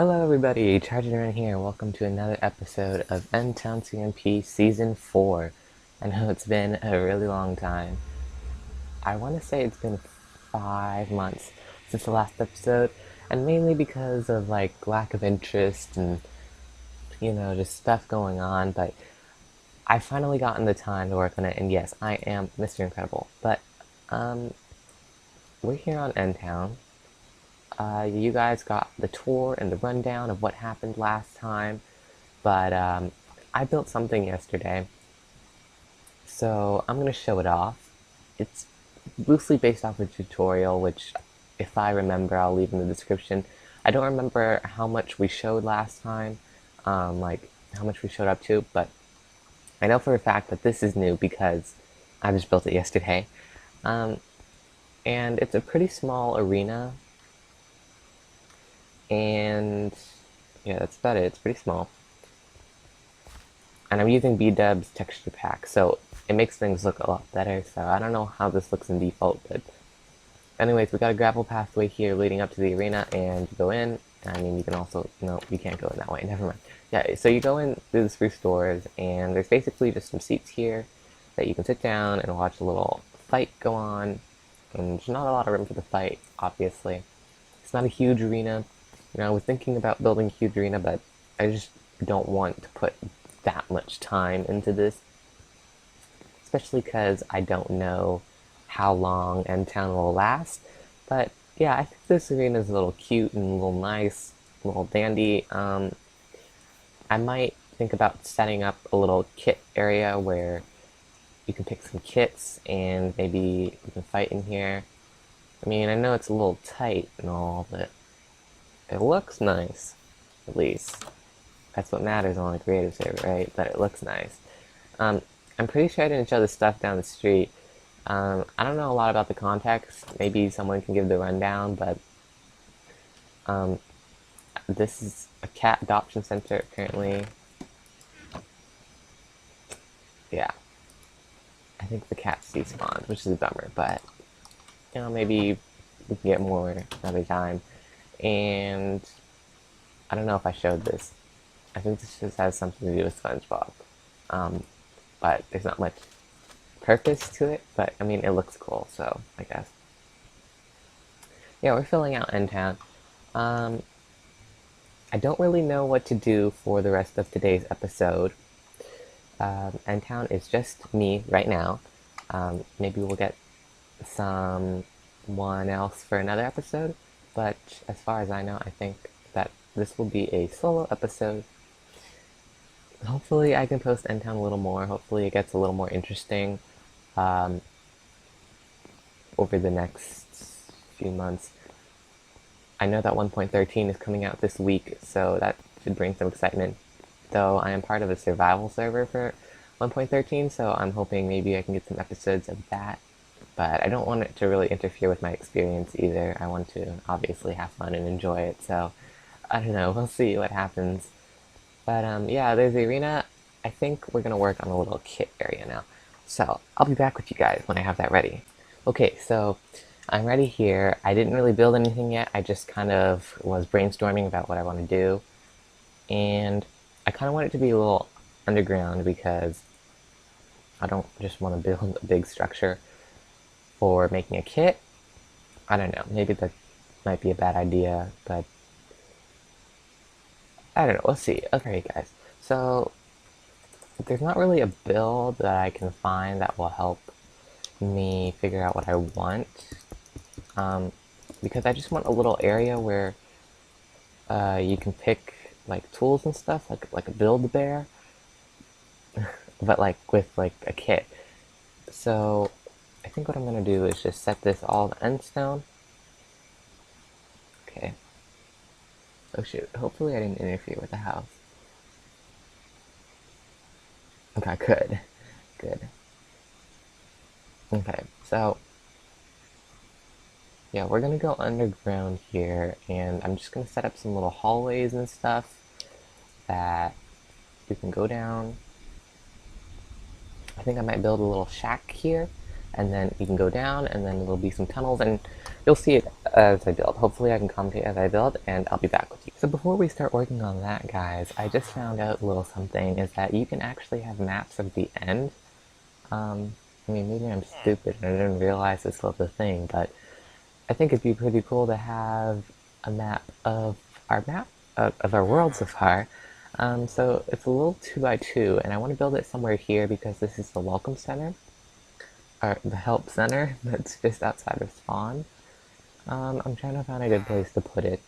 Hello everybody, Charging Around here, and welcome to another episode of Endtown CMP Season 4. I know it's been a really long time. I want to say it's been 5 months since the last episode, and mainly because of lack of interest and just stuff going on, but I finally gotten the time to work on it, and yes, I am Mr. Incredible. But um we're here on Endtown. You guys got the tour and the rundown of what happened last time, but I built something yesterday, so I'm going to show it off. It's loosely based off a tutorial, which, if I remember, I'll leave in the description. I don't remember how much we showed last time, like how much we showed up to, but I know for a fact that this is new because I just built it yesterday. Um, and it's a pretty small arena, and yeah, that's about it. It's pretty small. And I'm using B-Dub's texture pack, so it makes things look a lot better. So I don't know how this looks in default, but anyways, we got a gravel pathway here leading up to the arena, and you go in. I mean, you can also, no, you can't go in that way, never mind. Yeah, so you go in through the spruce doors, and there's basically just some seats here that you can sit down and watch a little fight go on. And there's not a lot of room for the fight, obviously. It's not a huge arena. I was thinking about building a huge arena, but I just don't want to put that much time into this, especially because I don't know how long Endtown will last. But yeah, I think this arena is a little cute and a little nice, a little dandy. I might think about setting up a little kit area where you can pick some kits and maybe you can fight in here. I mean, I know it's a little tight and all, but it looks nice, at least. That's what matters on a creative server, right? That it looks nice. I'm pretty sure I didn't show the stuff down the street. I don't know a lot about the context. Maybe someone can give the rundown, but um, this is a cat adoption center, apparently. Yeah, I think the cats despawned, which is a bummer, but maybe we can get more another time. And I don't know if I showed this. I think this just has something to do with SpongeBob. But there's not much purpose to it, but I mean, it looks cool, so I guess. Yeah, we're filling out Endtown. Um, I don't really know what to do for the rest of today's episode. Endtown is just me right now. Maybe we'll get someone else for another episode, but as far as I know, I think that this will be a solo episode. Hopefully I can post Endtown a little more. Hopefully it gets a little more interesting um, over the next few months. I know that 1.13 is coming out this week, so that should bring some excitement. Though I am part of a survival server for 1.13, so I'm hoping maybe I can get some episodes of that. But I don't want it to really interfere with my experience either. I want to obviously have fun and enjoy it, so I don't know, we'll see what happens. But yeah, there's the arena. I think we're gonna work on a little kit area now. So I'll be back with you guys when I have that ready. Okay, so I'm ready here. I didn't really build anything yet. I just kind of was brainstorming about what I want to do. And I kind of want it to be a little underground because I don't just want to build a big structure for making a kit. I don't know. Maybe that might be a bad idea, but I don't know. We'll see. Okay, guys. So there's not really a build that I can find that will help me figure out what I want. Because I just want a little area where you can pick like tools and stuff, like a Build-A-Bear, but like with like a kit. So I think what I'm gonna do is just set this all to endstone. Okay. Oh shoot, hopefully I didn't interfere with the house. Okay, good. Good. Okay, so yeah, we're gonna go underground here, and I'm just gonna set up some little hallways and stuff that you can go down. I think I might build a little shack here, and then you can go down, and then there'll be some tunnels, and you'll see it as I build. Hopefully I can commentate as I build, and I'll be back with you. So before we start working on that, guys, I just found out a little something, is that you can actually have maps of the end. I mean, maybe I'm stupid and I didn't realize this was a thing, but I think it'd be pretty cool to have a map of our world so far. So it's a little 2x2, and I want to build it somewhere here because this is the welcome center, or the help center that's just outside of spawn. I'm trying to find a good place to put it.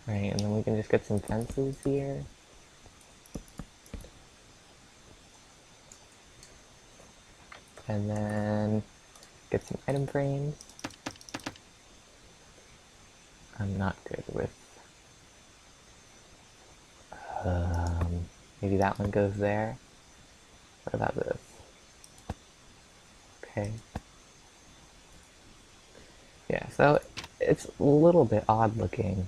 Right, and then we can just get some fences here. And then get some item frames. I'm not good with... maybe that one goes there. What about this? Okay. Yeah, so it's a little bit odd looking.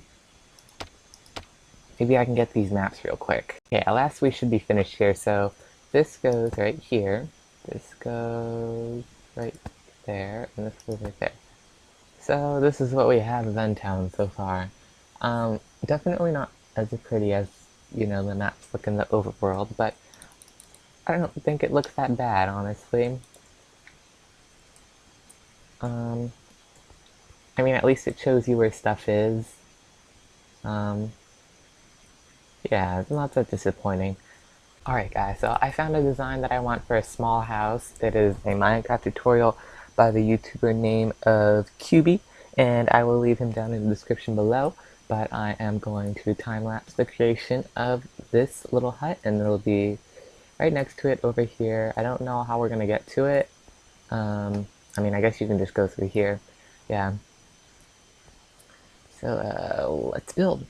Maybe I can get these maps real quick. Okay, at last we should be finished here. So this goes right here. This goes right there, and this goes right there. So this is what we have of Endtown so far. Definitely not as pretty as, you know, the maps look in the overworld, but I don't think it looks that bad, honestly. I mean, at least it shows you where stuff is. Yeah, it's not that disappointing. Alright guys, so I found a design that I want for a small house. It is a Minecraft tutorial by the YouTuber name of QB, and I will leave him down in the description below. But I am going to time-lapse the creation of this little hut, and it'll be right next to it over here. I don't know how we're going to get to it. I mean, I guess you can just go through here. Yeah. So, let's build.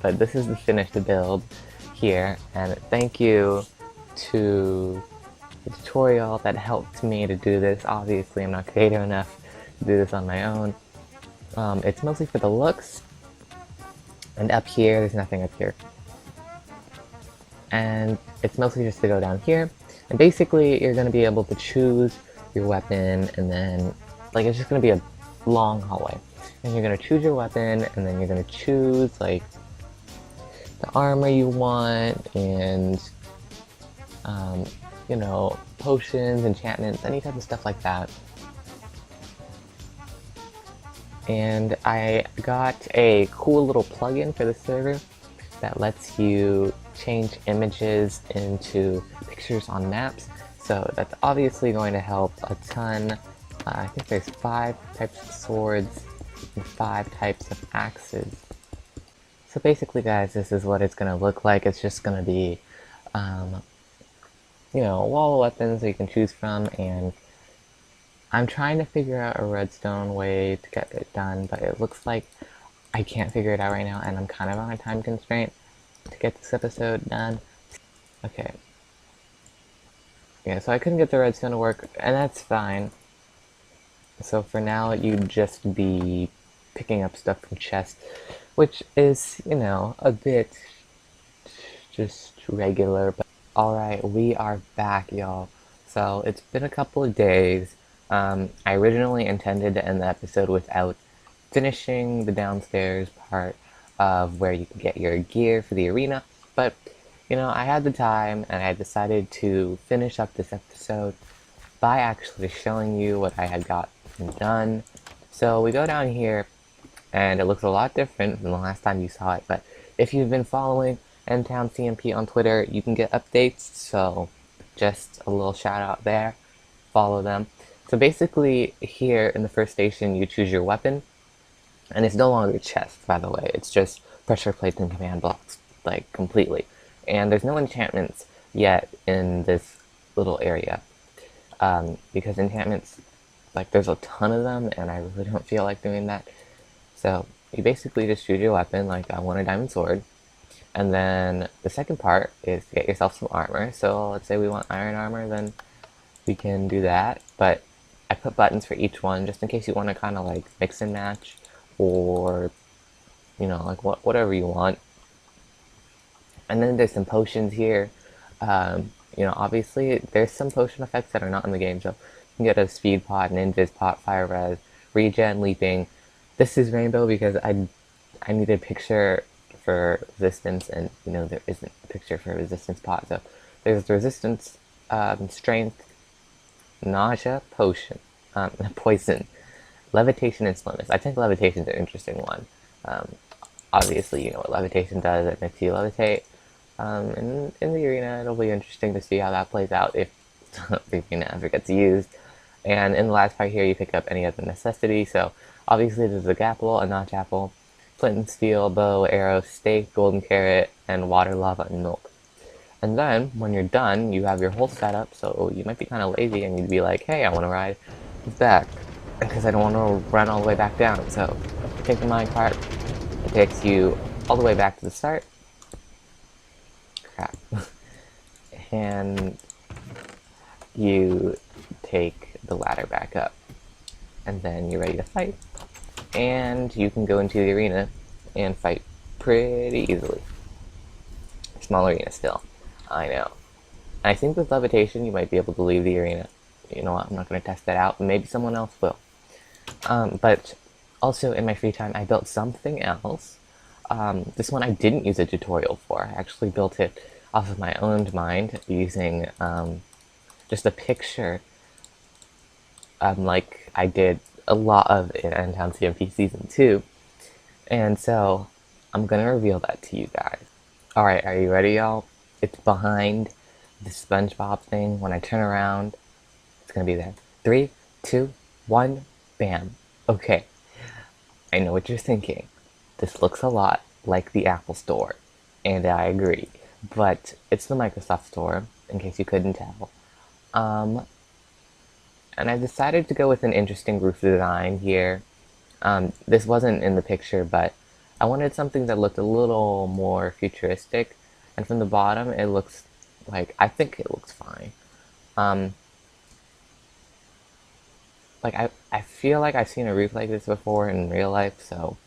But this is the finished build here, and thank you to the tutorial that helped me to do this. Obviously, I'm not creative enough to do this on my own. It's mostly for the looks, and up here, there's nothing up here. And it's mostly just to go down here, and basically you're going to be able to choose your weapon, and then, like, it's just going to be a long hallway. And you're going to choose your weapon, and then you're going to choose, like, the armor you want, and you know, potions, enchantments, any type of stuff like that. And I got a cool little plugin for the server that lets you change images into pictures on maps. So that's obviously going to help a ton. I think there's 5 types of swords and 5 types of axes. So basically, guys, this is what it's going to look like. It's just going to be, you know, wall weapons that you can choose from, and I'm trying to figure out a redstone way to get it done, but it looks like I can't figure it out right now, and I'm kind of on a time constraint to get this episode done. Okay. Yeah, so I couldn't get the redstone to work, and that's fine. So for now, you'd just be picking up stuff from chests, which is, you know, a bit just regular, but alright, we are back, y'all. So it's been a couple of days. I originally intended to end the episode without finishing the downstairs part of where you can get your gear for the arena, but you know, I had the time and I decided to finish up this episode by actually showing you what I had gotten done. So we go down here and it looks a lot different than the last time you saw it, but if you've been following Endtown CMP on Twitter, you can get updates, so just a little shout out there. Follow them. So basically, here in the first station, you choose your weapon, and it's no longer chest, by the way. It's just pressure plates and command blocks, like, completely. And there's no enchantments yet in this little area, because enchantments, like, there's a ton of them, and I really don't feel like doing that. So you basically just choose your weapon, like I want a diamond sword, and then the second part is to get yourself some armor. So let's say we want iron armor, then we can do that, but I put buttons for each one just in case you want to kind of like mix and match, or you know, like whatever you want. And then there's some potions here. You know, obviously there's some potion effects that are not in the game, so you can get a speed pot, an invis pot, fire res, regen, leaping. This is rainbow because I needed a picture for resistance, and you know there isn't a picture for resistance pot. So there's resistance, strength, nausea, potion, poison, levitation, and slowness. I think levitation's an interesting one. Obviously, you know what levitation does. It makes you levitate. In the arena, it'll be interesting to see how that plays out if the arena ever gets used. And in the last part here, you pick up any other necessity. So obviously, there's a gapple, a notch apple, flint and steel, bow, arrow, stake, golden carrot, and water, lava, and milk. And then, when you're done, you have your whole setup, so you might be kind of lazy and you'd be like, hey, I want to ride back, because I don't want to run all the way back down. So, take the minecart, it takes you all the way back to the start. Crap. And you take the ladder back up. And then you're ready to fight. And you can go into the arena and fight pretty easily. Small arena still. I know. I think with levitation, you might be able to leave the arena. You know what? I'm not going to test that out. Maybe someone else will. But also, in my free time, I built something else. This one I didn't use a tutorial for. I actually built it off of my own mind using just a picture, like I did a lot of in Endtown CMP Season 2. And so, I'm going to reveal that to you guys. Alright, are you ready, y'all? It's behind the SpongeBob thing. When I turn around, it's gonna be there. 3, 2, 1, bam. Okay, I know what you're thinking. This looks a lot like the Apple Store, and I agree. But it's the Microsoft Store, in case you couldn't tell. And I decided to go with an interesting roof design here. This wasn't in the picture, but I wanted something that looked a little more futuristic, and from the bottom it looks like, I think it looks fine. Like I feel like I've seen a roof like this before in real life, so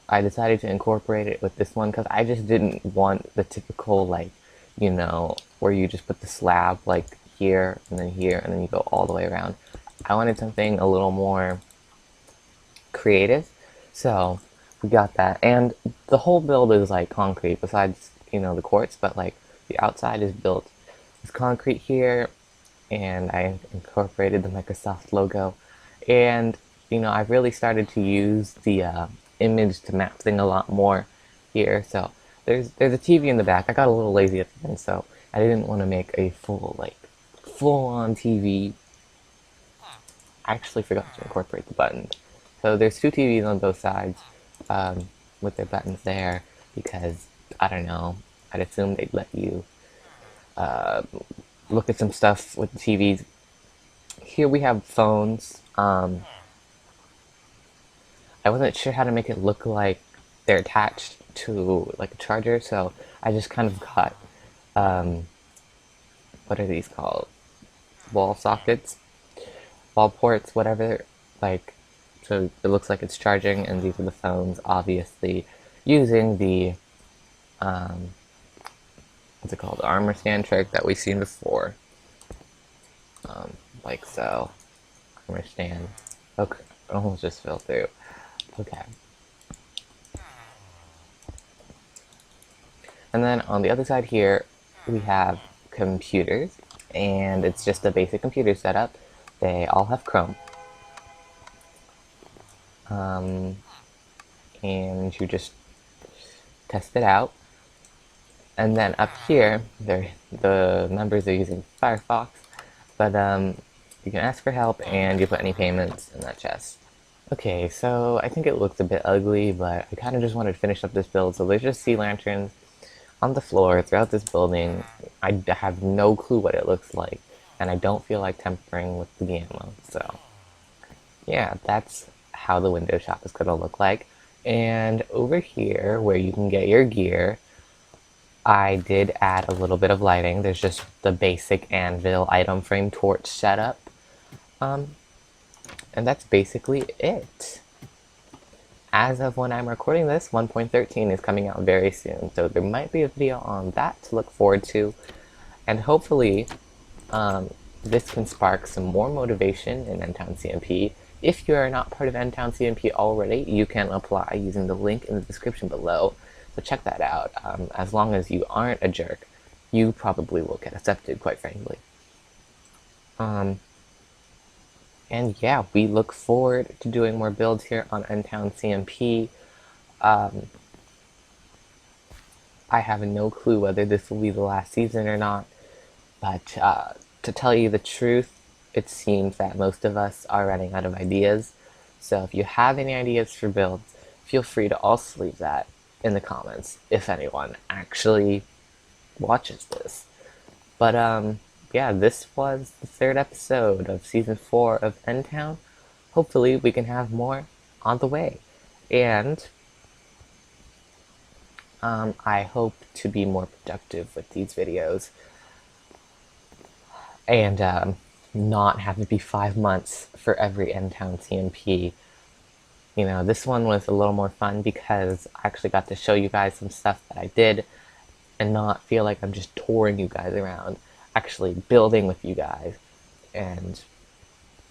I decided to incorporate it with this one because I just didn't want the typical, like, you know, where you just put the slab like here and then you go all the way around. I wanted something a little more creative, so we got that. And the whole build is like concrete besides, you know, the quartz, but like the outside is built this concrete here, and I incorporated the Microsoft logo. And you know, I've really started to use the image to map thing a lot more here. So there's a TV in the back. I got a little lazy at the end, so I didn't want to make a full on TV. I actually forgot to incorporate the buttons. So there's two TVs on both sides with their buttons there because I don't know. I'd assume they'd let you look at some stuff with the TVs. Here we have phones. I wasn't sure how to make it look like they're attached to like a charger, so I just kind of got what are these called? Wall sockets, wall ports, whatever. Like, so it looks like it's charging, and these are the phones, obviously using the what's it called? The armor scan trick that we've seen before. Like so. Armor scan. Okay, almost just fell through. Okay. And then on the other side here, we have computers, and it's just a basic computer setup. They all have Chrome. And you just test it out. And then up here, the members are using Firefox, but you can ask for help and you put any payments in that chest. Okay, so I think it looks a bit ugly, but I kind of just wanted to finish up this build. So there's just sea lanterns on the floor throughout this building. I have no clue what it looks like, and I don't feel like tempering with the gamma. So yeah, that's how the window shop is going to look like. And over here, where you can get your gear, I did add a little bit of lighting. There's just the basic anvil item frame torch setup. And that's basically it. As of when I'm recording this, 1.13 is coming out very soon, so there might be a video on that to look forward to. And hopefully, this can spark some more motivation in Endtown CMP. If you are not part of Endtown CMP already, you can apply using the link in the description below. So check that out. As long as you aren't a jerk, you probably will get accepted, quite frankly. And yeah, we look forward to doing more builds here on Endtown CMP. I have no clue whether this will be the last season or not, but to tell you the truth, it seems that most of us are running out of ideas. So if you have any ideas for builds, feel free to also leave that in the comments if anyone actually watches this. But yeah, this was the third episode of Season 4 of Endtown. Hopefully we can have more on the way. And I hope to be more productive with these videos. And not have it be 5 months for every Endtown CMP. You know, this one was a little more fun because I actually got to show you guys some stuff that I did and not feel like I'm just touring you guys around, actually building with you guys, and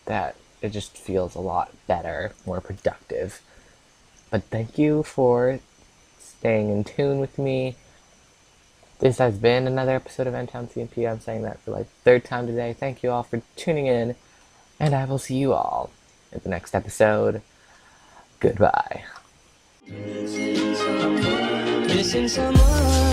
that it just feels a lot better, more productive. But thank you for staying in tune with me. This has been another episode of Endtown CMP. I'm saying that for like the third time today. Thank you all for tuning in, and I will see you all in the next episode. Goodbye. Missing someone